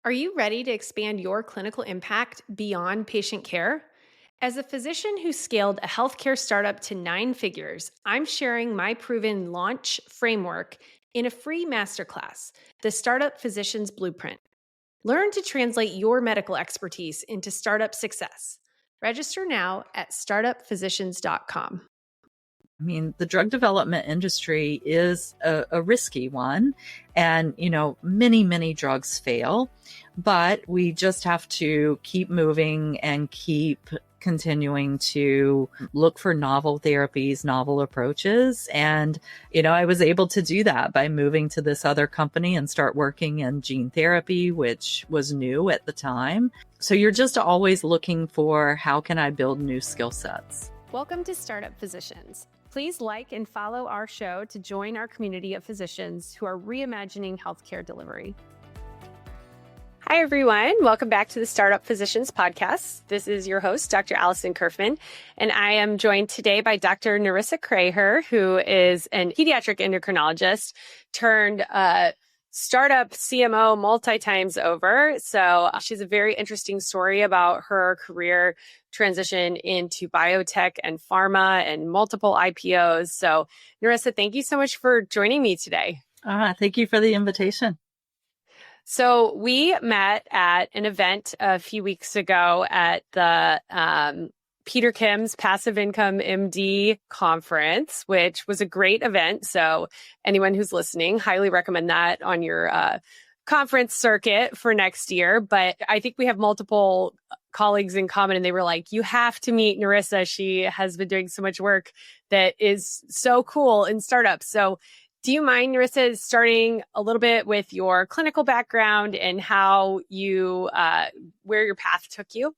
Are you ready to expand your clinical impact beyond patient care? As a physician who scaled a healthcare startup to 9 figures, I'm sharing my proven launch framework in a free masterclass, the Startup Physician's Blueprint. Learn to translate your medical expertise into startup success. Register now at startupphysicians.com. I mean, the drug development industry is a risky one. And, many drugs fail, but we just have to keep moving and keep continuing to look for novel therapies, novel approaches. And, I was able to do that by moving to this other company and start working in gene therapy, which was new at the time. So you're just always looking for how can I build new skill sets? Welcome to Startup Physicians. Please like and follow our show to join our community of physicians who are reimagining healthcare delivery. Hi, everyone. Welcome back to the Startup Physicians podcast. This is your host, Dr. Alison Curfman, and I am joined today by Dr. Nerissa Kreher, who is an pediatric endocrinologist turned startup CMO multi-times over. So she has a very interesting story about her career transition into biotech and pharma and multiple IPOs. So Nerissa, thank you so much for joining me today. Thank you for the invitation. So we met at an event a few weeks ago at the Peter Kim's Passive Income MD conference, which was a great event. So anyone who's listening, highly recommend that on your conference circuit for next year. But I think we have multiple colleagues in common, and they were like, you have to meet Nerissa. She has been doing so much work that is so cool in startups. So do you mind, Nerissa, starting a little bit with your clinical background and how you, where your path took you?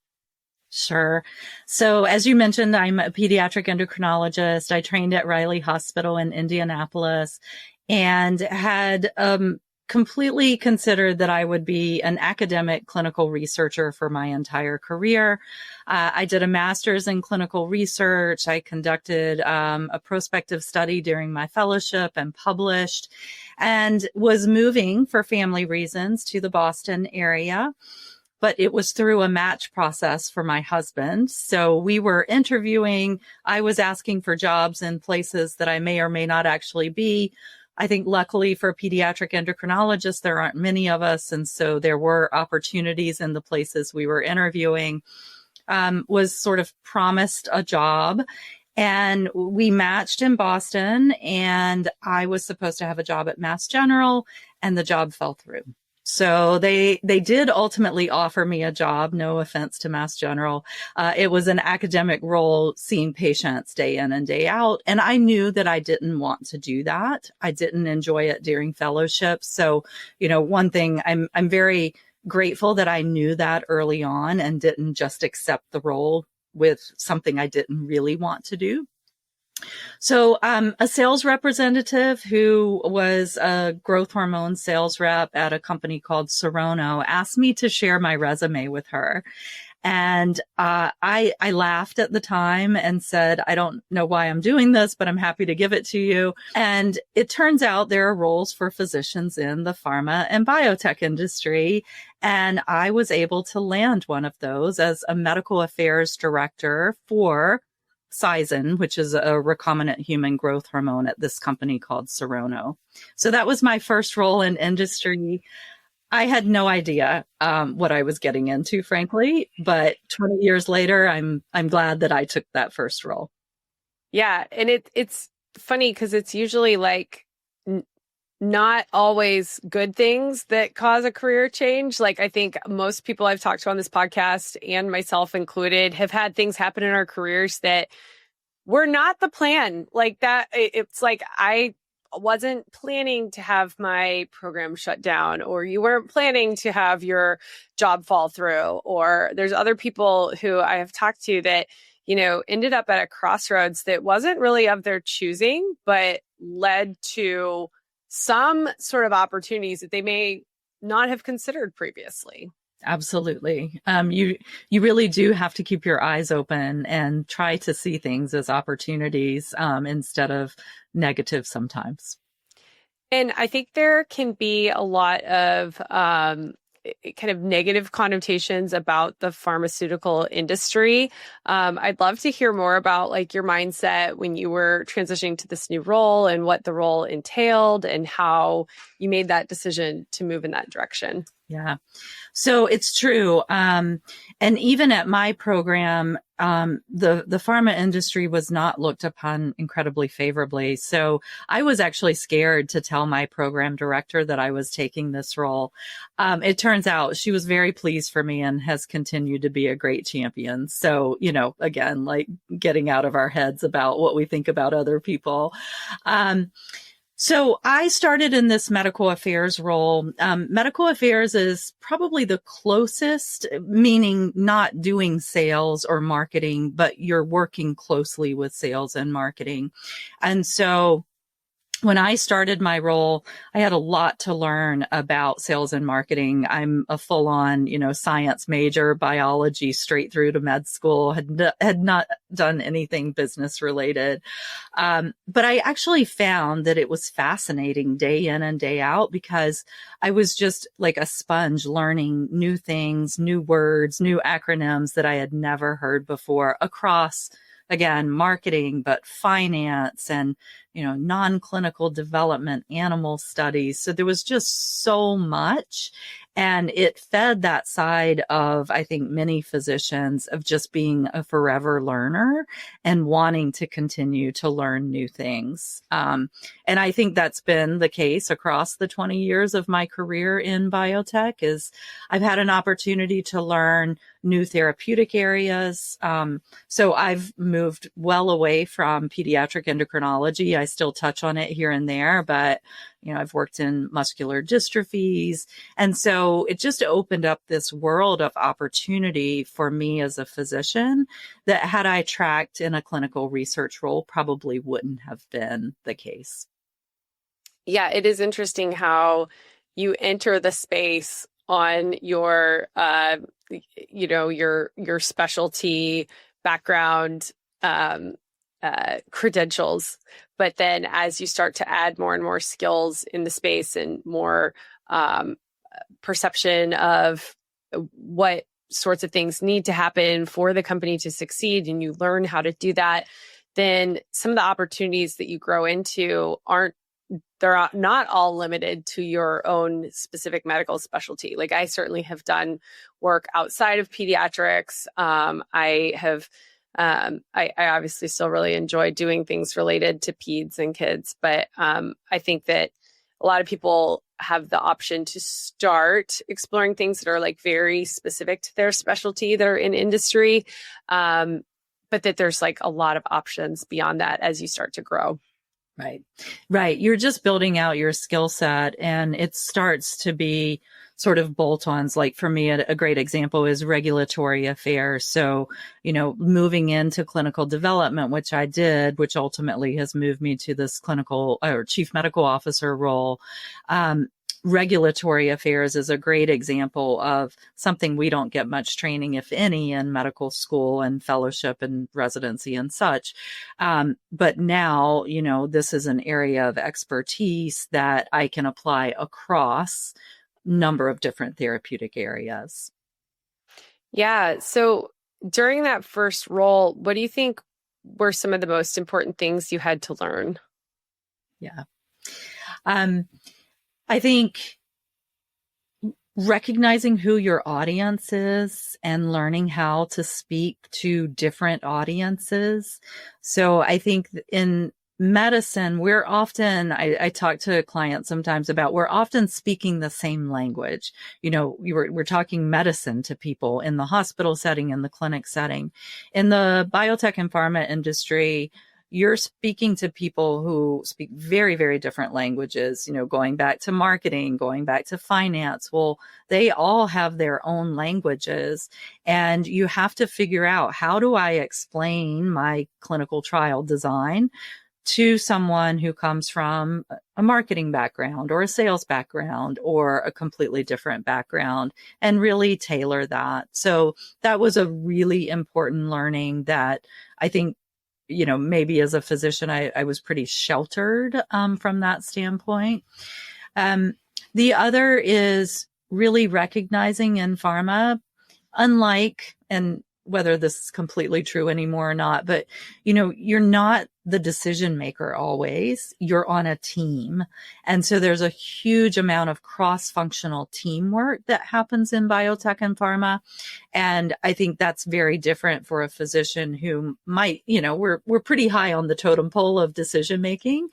Sure. So as you mentioned, I'm a pediatric endocrinologist. I trained at Riley Hospital in Indianapolis and had completely considered that I would be an academic clinical researcher for my entire career. I did a master's in clinical research. I conducted a prospective study during my fellowship and published, and was moving for family reasons to the Boston area. But it was through a match process for my husband. So we were interviewing. I was asking for jobs in places that I may or may not actually be. I think luckily for pediatric endocrinologists, there aren't many of us. And so there were opportunities in the places we were interviewing, was sort of promised a job. And we matched in Boston, and I was supposed to have a job at Mass General, and the job fell through. So they did ultimately offer me a job. No offense to Mass General. It was an academic role, seeing patients day in and day out. And I knew that I didn't want to do that. I didn't enjoy it during fellowship. So, one thing I'm very grateful that I knew that early on and didn't just accept the role with something I didn't really want to do. So a sales representative who was a growth hormone sales rep at a company called Serono asked me to share my resume with her. And I laughed at the time and said, I don't know why I'm doing this, but I'm happy to give it to you. And it turns out there are roles for physicians in the pharma and biotech industry. And I was able to land one of those as a medical affairs director for Sizin, which is a recombinant human growth hormone at this company called Serono. So that was my first role in industry. I had no idea what I was getting into, frankly, but 20 years later, I'm glad that I took that first role. Yeah, and it's funny because it's usually like not always good things that cause a career change. Like I think most people I've talked to on this podcast, and myself included, have had things happen in our careers that were not the plan. Like that, it's like I wasn't planning to have my program shut down, or you weren't planning to have your job fall through, or there's other people who I have talked to that, ended up at a crossroads that wasn't really of their choosing, but led to some sort of opportunities that they may not have considered previously. Absolutely. You really do have to keep your eyes open and try to see things as opportunities instead of negative sometimes. And I think there can be a lot of kind of negative connotations about the pharmaceutical industry. I'd love to hear more about like your mindset when you were transitioning to this new role and what the role entailed and how you made that decision to move in that direction. Yeah. So it's true. And even at my program, the pharma industry was not looked upon incredibly favorably. So I was actually scared to tell my program director that I was taking this role. It turns out she was very pleased for me and has continued to be a great champion. So, again, like getting out of our heads about what we think about other people. So I started in this medical affairs role. Medical affairs is probably the closest, meaning not doing sales or marketing, but you're working closely with sales and marketing. And so when I started my role, I had a lot to learn about sales and marketing. I'm a full-on, science major, biology straight through to med school, had not done anything business related. But I actually found that it was fascinating day in and day out because I was just like a sponge learning new things, new words, new acronyms that I had never heard before across, again, marketing, but finance and, non-clinical development, animal studies. So there was just so much. And it fed that side of, I think, many physicians of just being a forever learner and wanting to continue to learn new things. And I think that's been the case across the 20 years of my career in biotech is I've had an opportunity to learn new therapeutic areas. So I've moved well away from pediatric endocrinology. I still touch on it here and there, but I've worked in muscular dystrophies. And so it just opened up this world of opportunity for me as a physician that had I tracked in a clinical research role probably wouldn't have been the case. Yeah, it is interesting how you enter the space on your, your specialty background, credentials. But then as you start to add more and more skills in the space and more perception of what sorts of things need to happen for the company to succeed, and you learn how to do that, then some of the opportunities that you grow into they're not all limited to your own specific medical specialty. Like I certainly have done work outside of pediatrics. I obviously still really enjoy doing things related to peds and kids, but I think that a lot of people have the option to start exploring things that are like very specific to their specialty that are in industry, but that there's like a lot of options beyond that as you start to grow. Right. You're just building out your skill set and it starts to be sort of bolt-ons. Like for me, a great example is regulatory affairs. So, moving into clinical development, which I did, which ultimately has moved me to this clinical or chief medical officer role. Regulatory affairs is a great example of something we don't get much training, if any, in medical school and fellowship and residency and such. But now, this is an area of expertise that I can apply across a number of different therapeutic areas. Yeah. So during that first role, what do you think were some of the most important things you had to learn? Yeah. I think recognizing who your audience is and learning how to speak to different audiences. So I think in medicine, we're often, I talk to clients sometimes about, we're often speaking the same language. We're talking medicine to people in the hospital setting, in the clinic setting. In the biotech and pharma industry, you're speaking to people who speak very, very different languages, going back to marketing, going back to finance. Well, they all have their own languages and you have to figure out, how do I explain my clinical trial design to someone who comes from a marketing background or a sales background or a completely different background, and really tailor that. So that was a really important learning that I think, maybe as a physician, I was pretty sheltered from that standpoint. The other is really recognizing in pharma, unlike, and whether this is completely true anymore or not, but you're not the decision maker always. You're on a team. And so there's a huge amount of cross-functional teamwork that happens in biotech and pharma. And I think that's very different for a physician who might, we're pretty high on the totem pole of decision making.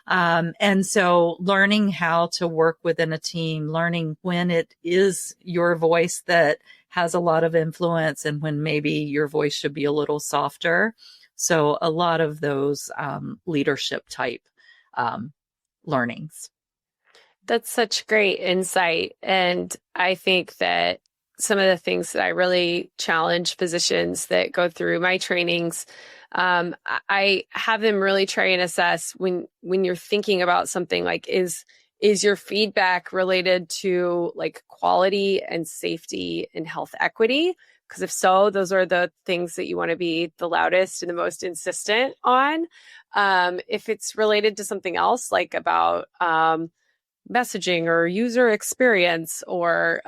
And so learning how to work within a team, learning when it is your voice that has a lot of influence and when maybe your voice should be a little softer. So a lot of those leadership type learnings. That's such great insight. And I think that some of the things that I really challenge physicians that go through my trainings, I have them really try and assess when you're thinking about something like, is your feedback related to like quality and safety and health equity? Because if so, those are the things that you want to be the loudest and the most insistent on. If it's related to something else, like about messaging or user experience, or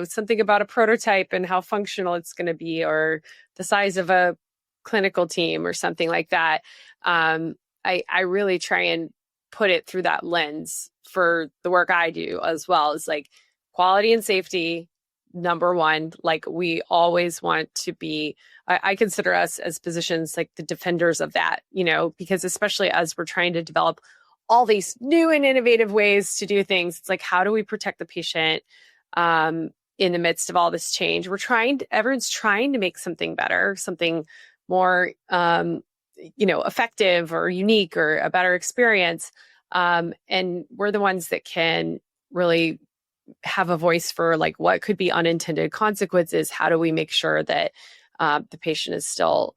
something about a prototype and how functional it's going to be, or the size of a clinical team or something like that, I really try and put it through that lens for the work I do as well. It's like quality and safety, number one. Like we always want to be, I consider us as physicians like the defenders of that, because especially as we're trying to develop all these new and innovative ways to do things, it's like, how do we protect the patient in the midst of all this change? Everyone's trying to make something better, something more, effective or unique or a better experience. And we're the ones that can really have a voice for like what could be unintended consequences. How do we make sure that the patient is still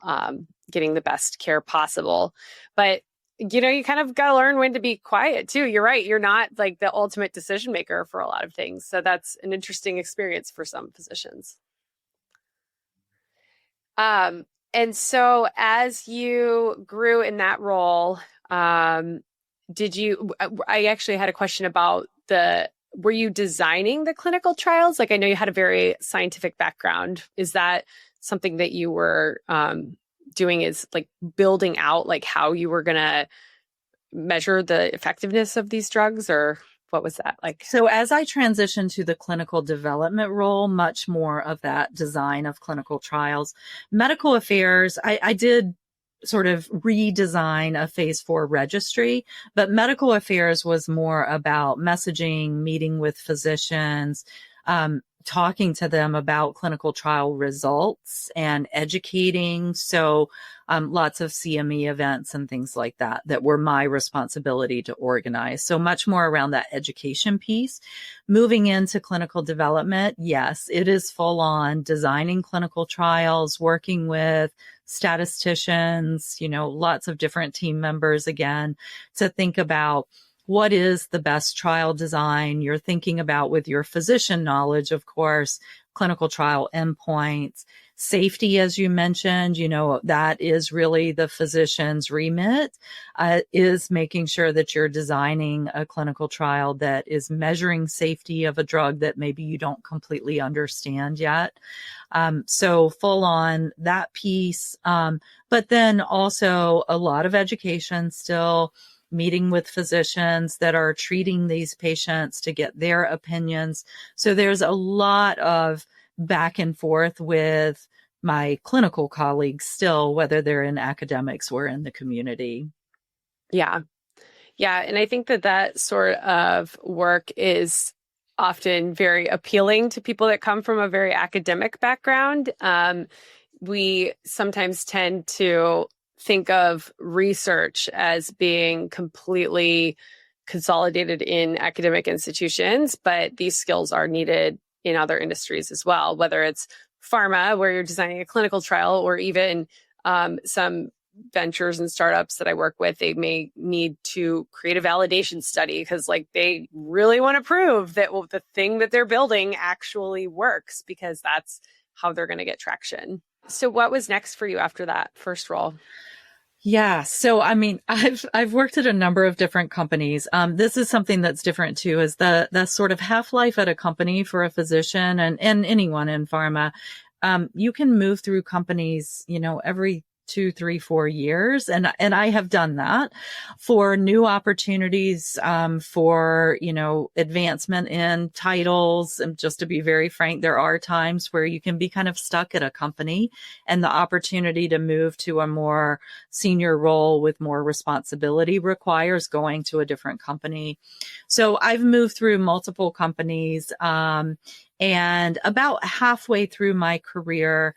getting the best care possible? But you kind of got to learn when to be quiet too. You're right. You're not like the ultimate decision maker for a lot of things. So that's an interesting experience for some physicians. And so as you grew in that role, I actually had a question about were you designing the clinical trials? Like I know you had a very scientific background. Is that something that you were doing, is like building out like how you were going to measure the effectiveness of these drugs, or what was that like? So as I transitioned to the clinical development role, much more of that design of clinical trials, medical affairs, I did sort of redesign a phase 4 registry, but medical affairs was more about messaging, meeting with physicians, talking to them about clinical trial results and educating. So lots of CME events and things like that were my responsibility to organize. So much more around that education piece. Moving into clinical development, yes, it is full on designing clinical trials, working with statisticians, lots of different team members again, to think about what is the best trial design. You're thinking about, with your physician knowledge, of course, clinical trial endpoints, safety, as you mentioned, that is really the physician's remit, is making sure that you're designing a clinical trial that is measuring safety of a drug that maybe you don't completely understand yet. So full on that piece. But then also a lot of education still, meeting with physicians that are treating these patients to get their opinions. So there's a lot of back and forth with my clinical colleagues still, whether they're in academics or in the community. Yeah. Yeah. And I think that sort of work is often very appealing to people that come from a very academic background. We sometimes tend to think of research as being completely consolidated in academic institutions, but these skills are needed in other industries as well, whether it's pharma, where you're designing a clinical trial, or even some ventures and startups that I work with, they may need to create a validation study because like they really want to prove that the thing that they're building actually works, because that's how they're going to get traction. So what was next for you after that first role? Yeah. So, I mean, I've worked at a number of different companies. This is something that's different too, is the sort of half-life at a company for a physician and anyone in pharma. You can move through companies, every 2, 3, 4 years. And I have done that for new opportunities, for, advancement in titles. And just to be very frank, there are times where you can be kind of stuck at a company, and the opportunity to move to a more senior role with more responsibility requires going to a different company. So I've moved through multiple companies, and about halfway through my career,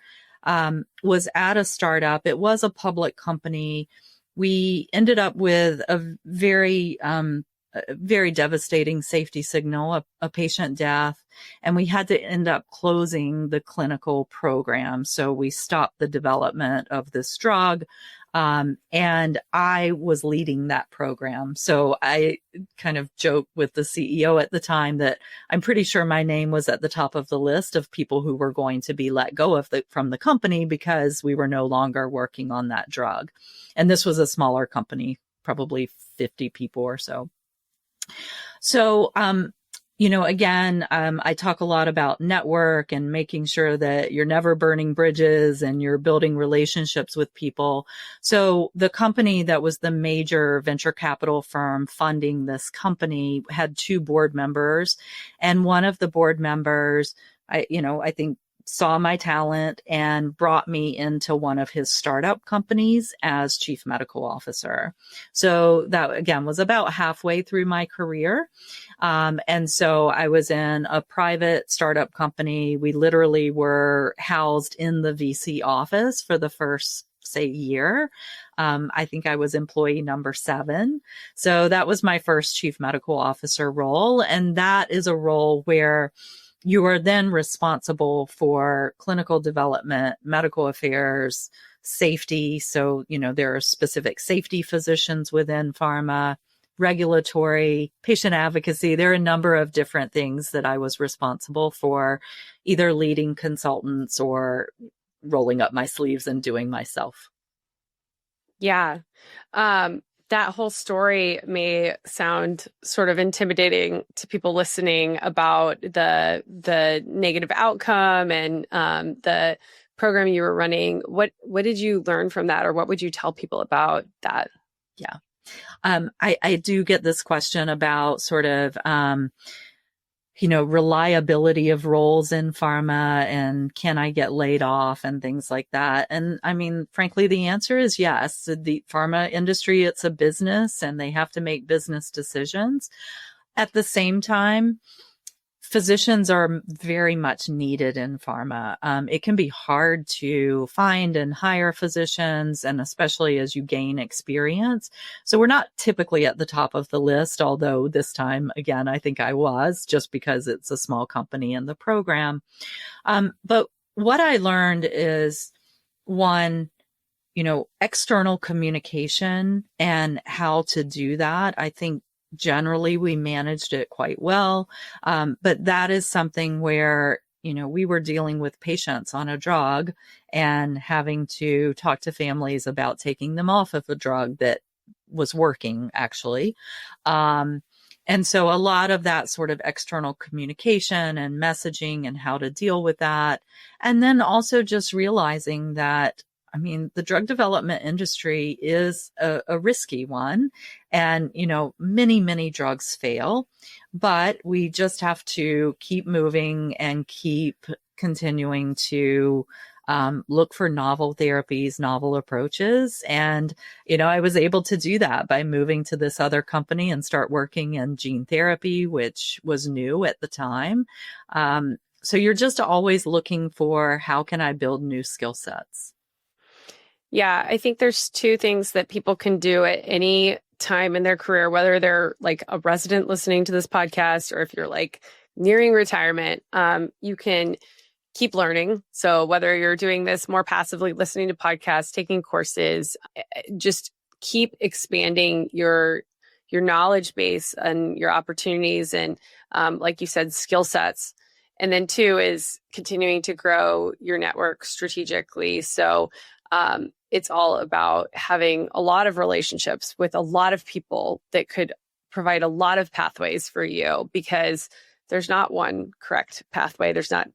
was at a startup. It was a public company. We ended up with a very devastating safety signal, a patient death, and we had to end up closing the clinical program. So we stopped the development of this drug. And I was leading that program. So I kind of joked with the CEO at the time that I'm pretty sure my name was at the top of the list of people who were going to be let go from the company because we were no longer working on that drug. And this was a smaller company, probably 50 people or so. So, again, I talk a lot about network and making sure that you're never burning bridges and you're building relationships with people. So the company that was the major venture capital firm funding this company had 2 board members, and one of the board members, I think saw my talent and brought me into one of his startup companies as chief medical officer. So that, again, was about halfway through my career. And so I was in a private startup company. We literally were housed in the VC office for the first, say, year. I think I was employee number 7. So that was my first chief medical officer role. And that is a role where you are then responsible for clinical development, medical affairs, safety. So, there are specific safety physicians within pharma, regulatory, patient advocacy. There are a number of different things that I was responsible for, either leading consultants or rolling up my sleeves and doing myself. Yeah. That whole story may sound sort of intimidating to people listening about the negative outcome and the program you were running. What did you learn from that, or what would you tell people about that? Yeah. I do get this question about sort of, reliability of roles in pharma and can I get laid off and things like that. And I mean, frankly, the answer is yes. The pharma industry, it's a business and they have to make business decisions. At the same time, physicians are very much needed in pharma. It can be hard to find and hire physicians, and especially as you gain experience. So we're not typically at the top of the list, although this time, again, I think I was, just because it's a small company in the program. But what I learned is, one, external communication and how to do that. I think generally we managed it quite well. But that is something where, we were dealing with patients on a drug and having to talk to families about taking them off of a drug that was working, actually. And so a lot of that sort of external communication and messaging and how to deal with that. And then also just realizing that, the drug development industry is a risky one, and, many, many drugs fail, but we just have to keep moving and keep continuing to look for novel therapies, novel approaches. And, I was able to do that by moving to this other company and start working in gene therapy, which was new at the time. So you're just always looking for, how can I build new skill sets? Yeah, I think there's 2 things that people can do at any time in their career, whether they're like a resident listening to this podcast or if you're like nearing retirement. You can keep learning. So whether you're doing this more passively, listening to podcasts, taking courses, just keep expanding your knowledge base and your opportunities and, like you said, skill sets. And then 2 is continuing to grow your network strategically. So, it's all about having a lot of relationships with a lot of people that could provide a lot of pathways for you, because there's not one correct pathway. There's not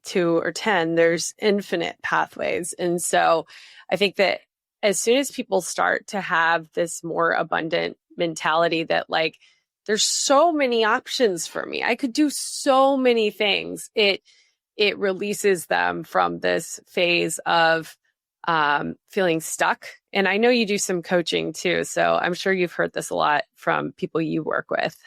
2 or 10, there's infinite pathways. And so I think that as soon as people start to have this more abundant mentality that like, there's so many options for me, I could do so many things, it releases them from this phase of feeling stuck. And I know you do some coaching too, so I'm sure you've heard this a lot from people you work with.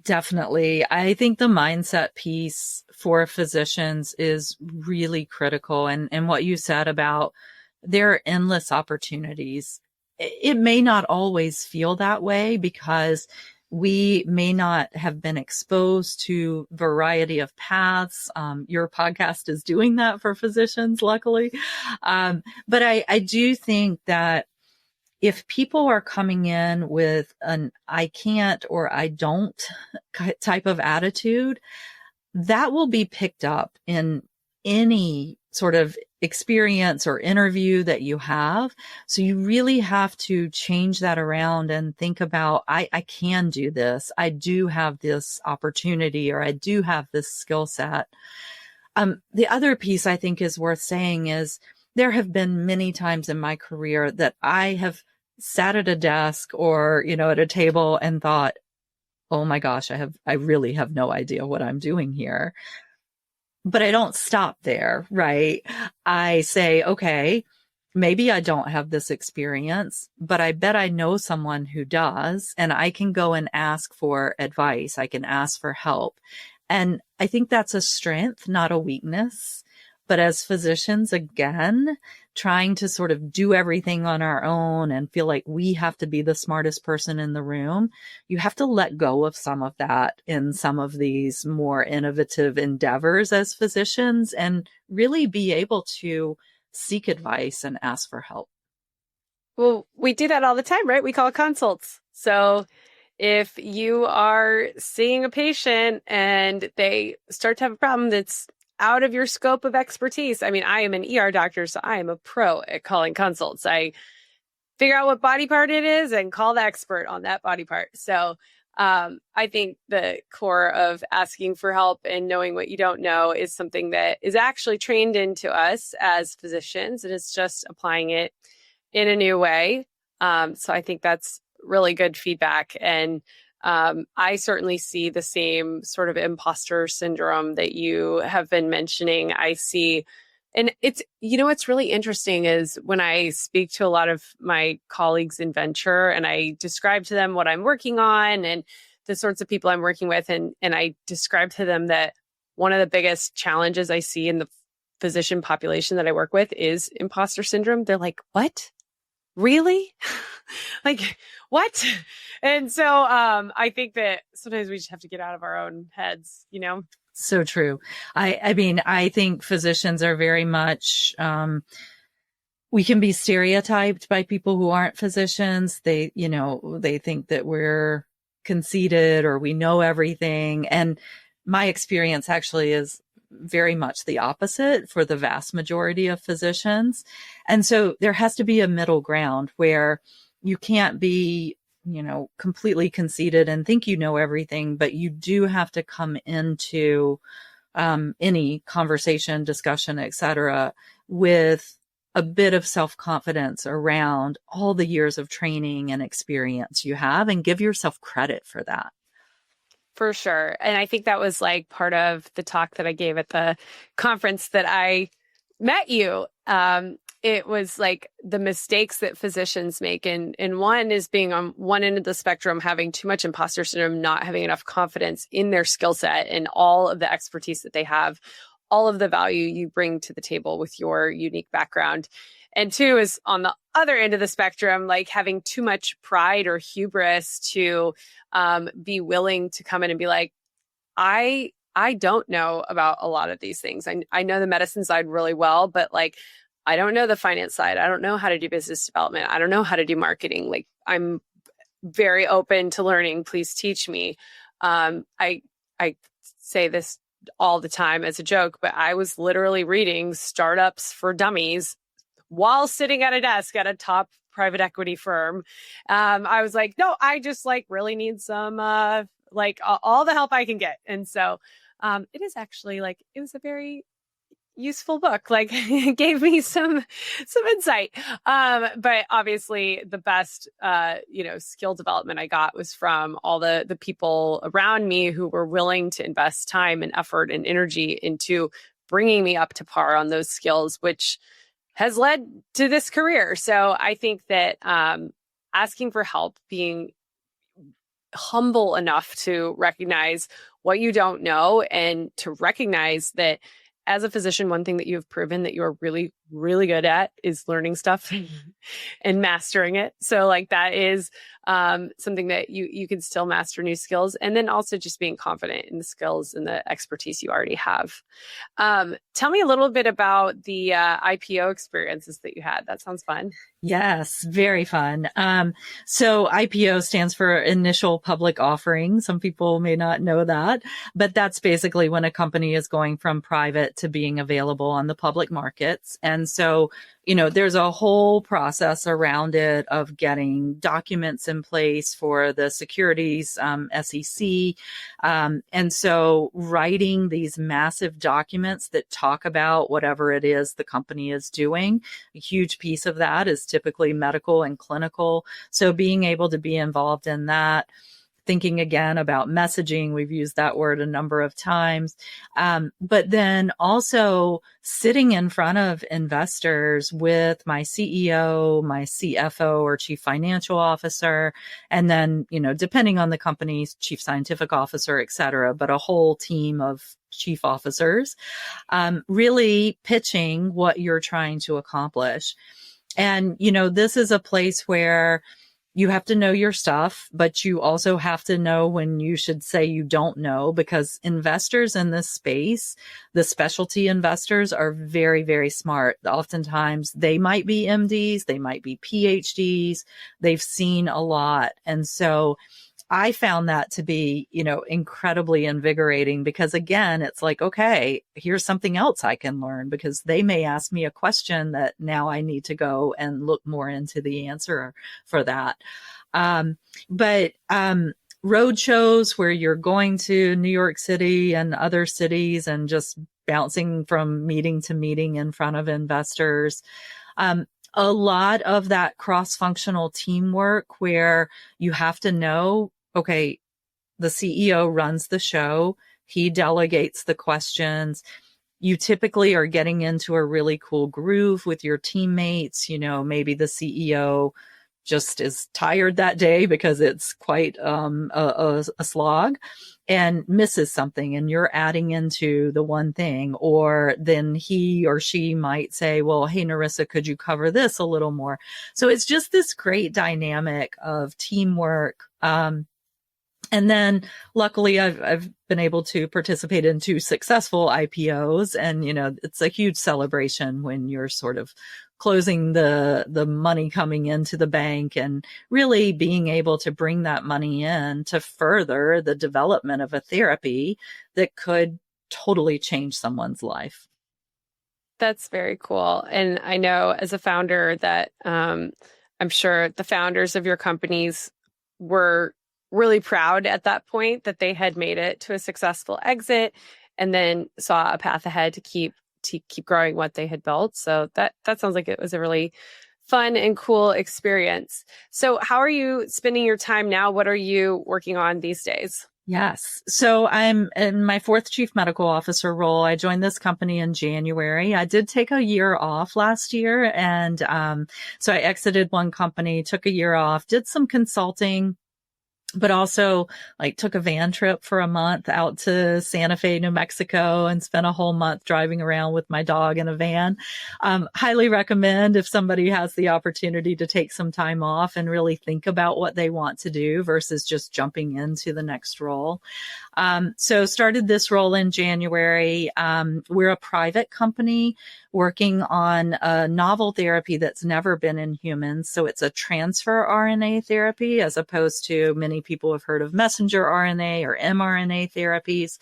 Definitely. I think the mindset piece for physicians is really critical. And what you said about there are endless opportunities. It may not always feel that way because we may not have been exposed to variety of paths. Your podcast is doing that for physicians, luckily. But I do think that if people are coming in with an I can't or I don't type of attitude, that will be picked up in any sort of experience or interview that you have. So you really have to change that around and think about, I can do this. I do have this opportunity, or I do have this skill set. The other piece I think is worth saying is there have been many times in my career that I have sat at a desk or, at a table and thought, oh my gosh, I really have no idea what I'm doing here. But I don't stop there, right? I say, okay, maybe I don't have this experience, but I bet I know someone who does, and I can go and ask for advice. I can ask for help. And I think that's a strength, not a weakness. But as physicians, again, trying to sort of do everything on our own and feel like we have to be the smartest person in the room, you have to let go of some of that in some of these more innovative endeavors as physicians and really be able to seek advice and ask for help. Well, we do that all the time, right? We call it consults. So if you are seeing a patient and they start to have a problem that's out of your scope of expertise. I mean, I am an ER doctor, so I am a pro at calling consults. I figure out what body part it is and call the expert on that body part. So I think the core of asking for help and knowing what you don't know is something that is actually trained into us as physicians, and it's just applying it in a new way. So I think that's really good feedback. And I certainly see the same sort of imposter syndrome that you have been mentioning. I see, and it's, what's really interesting is when I speak to a lot of my colleagues in venture and I describe to them what I'm working on and the sorts of people I'm working with, and I describe to them that one of the biggest challenges I see in the physician population that I work with is imposter syndrome. They're like, what? Really? Like, what? And so I think that sometimes we just have to get out of our own heads, So true. I mean, I think physicians are very much, we can be stereotyped by people who aren't physicians. They think that we're conceited or we know everything. And my experience actually is very much the opposite for the vast majority of physicians. And so there has to be a middle ground where you can't be, completely conceited and think you know everything, but you do have to come into any conversation, discussion, etc., with a bit of self-confidence around all the years of training and experience you have, and give yourself credit for that. For sure. And I think that was like part of the talk that I gave at the conference that I met you. It was like the mistakes that physicians make. And one is being on one end of the spectrum, having too much imposter syndrome, not having enough confidence in their skill set and all of the expertise that they have, all of the value you bring to the table with your unique background. And two is on the other end of the spectrum, like having too much pride or hubris to be willing to come in and be like, I don't know about a lot of these things. I know the medicine side really well, but like, I don't know the finance side. I don't know how to do business development. I don't know how to do marketing. Like, I'm very open to learning. Please teach me. I say this all the time as a joke, but I was literally reading Startups for Dummies while sitting at a desk at a top private equity firm. I was like, no, I just like really need some, like all the help I can get. And so, it is actually like, it was a very useful book, like it gave me some insight. But obviously the best, skill development I got was from all the people around me who were willing to invest time and effort and energy into bringing me up to par on those skills, which has led to this career. So I think that, asking for help, being humble enough to recognize what you don't know and to recognize that as a physician, one thing that you have proven that you're really, really good at is learning stuff and mastering it. So like that is something that you can still master new skills. And then also just being confident in the skills and the expertise you already have. Tell me a little bit about the IPO experiences that you had. That sounds fun. Yes, very fun. So IPO stands for initial public offering. Some people may not know that, but that's basically when a company is going from private to being available on the public markets. And so, there's a whole process around it of getting documents in place for the securities, SEC. And so writing these massive documents that talk about whatever it is the company is doing, a huge piece of that is typically medical and clinical. So being able to be involved in that, thinking again about messaging, we've used that word a number of times, but then also sitting in front of investors with my CEO, my CFO or chief financial officer, and then, depending on the company's chief scientific officer, et cetera, but a whole team of chief officers, really pitching what you're trying to accomplish. And, this is a place where you have to know your stuff, but you also have to know when you should say you don't know, because investors in this space, the specialty investors, are very, very smart. Oftentimes they might be MDs, they might be PhDs, they've seen a lot. And so I found that to be, incredibly invigorating, because again, it's like, okay, here's something else I can learn, because they may ask me a question that now I need to go and look more into the answer for that. But road shows where you're going to New York City and other cities and just bouncing from meeting to meeting in front of investors. A lot of that cross-functional teamwork where you have to know, okay, the CEO runs the show. He delegates the questions. You typically are getting into a really cool groove with your teammates. Maybe the CEO just is tired that day because it's quite a slog and misses something, and you're adding into the one thing. Or then he or she might say, well, hey, Nerissa, could you cover this a little more? So it's just this great dynamic of teamwork. And then luckily I've been able to participate in 2 successful IPOs, and, it's a huge celebration when you're sort of closing the money coming into the bank and really being able to bring that money in to further the development of a therapy that could totally change someone's life. That's very cool. And I know as a founder that, I'm sure the founders of your companies were really proud at that point that they had made it to a successful exit and then saw a path ahead to keep growing what they had built. So that sounds like it was a really fun and cool experience. So how are you spending your time now? What are you working on these days? Yes. So I'm in my 4th chief medical officer role. I joined this company in January. I did take a year off last year. And so I exited one company, took a year off, did some consulting, but also took a van trip for a month out to Santa Fe, New Mexico, and spent a whole month driving around with my dog in a van. Highly recommend if somebody has the opportunity to take some time off and really think about what they want to do versus just jumping into the next role. So started this role in January. We're a private company working on a novel therapy that's never been in humans. So it's a transfer RNA therapy, as opposed to many people have heard of messenger RNA or mRNA therapies.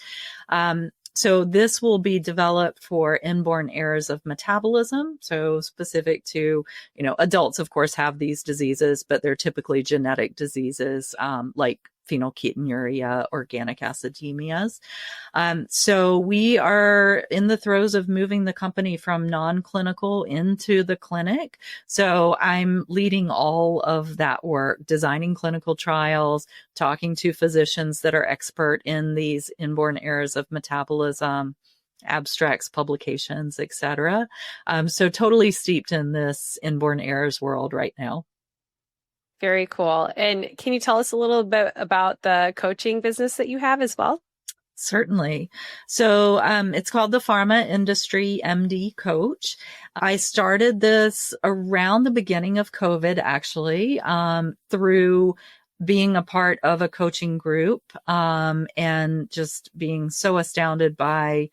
So this will be developed for inborn errors of metabolism. So specific to, adults, of course, have these diseases, but they're typically genetic diseases, like phenylketonuria, organic acidemias. So we are in the throes of moving the company from non-clinical into the clinic. So I'm leading all of that work, designing clinical trials, talking to physicians that are expert in these inborn errors of metabolism, abstracts, publications, etc. So totally steeped in this inborn errors world right now. Very cool. And can you tell us a little bit about the coaching business that you have as well? Certainly. So it's called the Pharma Industry MD Coach. I started this around the beginning of COVID, actually, through being a part of a coaching group and just being so astounded by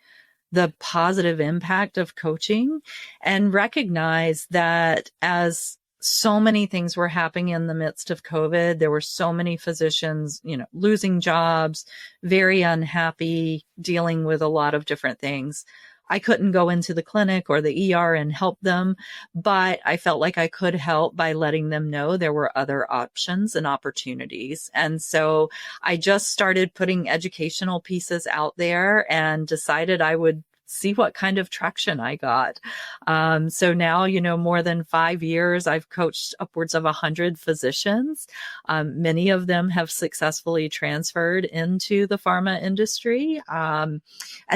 the positive impact of coaching, and recognize that as so many things were happening in the midst of COVID. There were so many physicians, losing jobs, very unhappy, dealing with a lot of different things. I couldn't go into the clinic or the ER and help them, but I felt like I could help by letting them know there were other options and opportunities. And so I just started putting educational pieces out there and decided I would see what kind of traction I got. So now, more than 5 years, I've coached upwards of 100 physicians. Many of them have successfully transferred into the pharma industry. And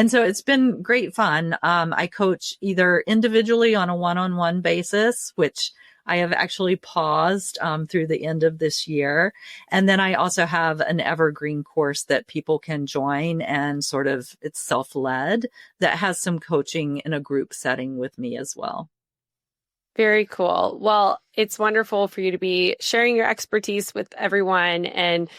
so it's been great fun. I coach either individually on a one-on-one basis, which I have actually paused through the end of this year. And then I also have an evergreen course that people can join, and it's self-led, that has some coaching in a group setting with me as well. Very cool. Well, it's wonderful for you to be sharing your expertise with everyone and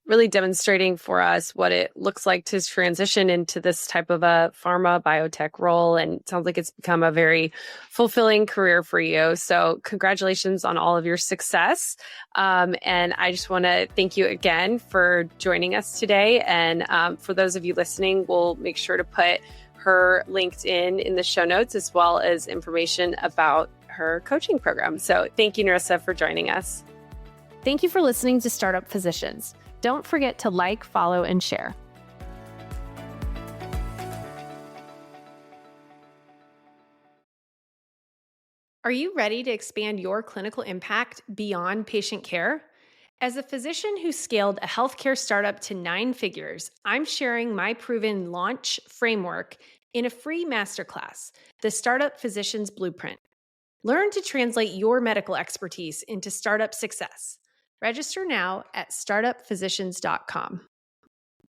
really demonstrating for us what it looks like to transition into this type of a pharma biotech role. And it sounds like it's become a very fulfilling career for you. So congratulations on all of your success. And I just want to thank you again for joining us today. And for those of you listening, we'll make sure to put her LinkedIn in the show notes, as well as information about her coaching program. So thank you, Nerissa, for joining us. Thank you for listening to Startup Physicians. Don't forget to like, follow, and share. Are you ready to expand your clinical impact beyond patient care? As a physician who scaled a healthcare startup to 9 figures, I'm sharing my proven launch framework in a free masterclass, the Startup Physicians Blueprint. Learn to translate your medical expertise into startup success. Register now at startupphysicians.com.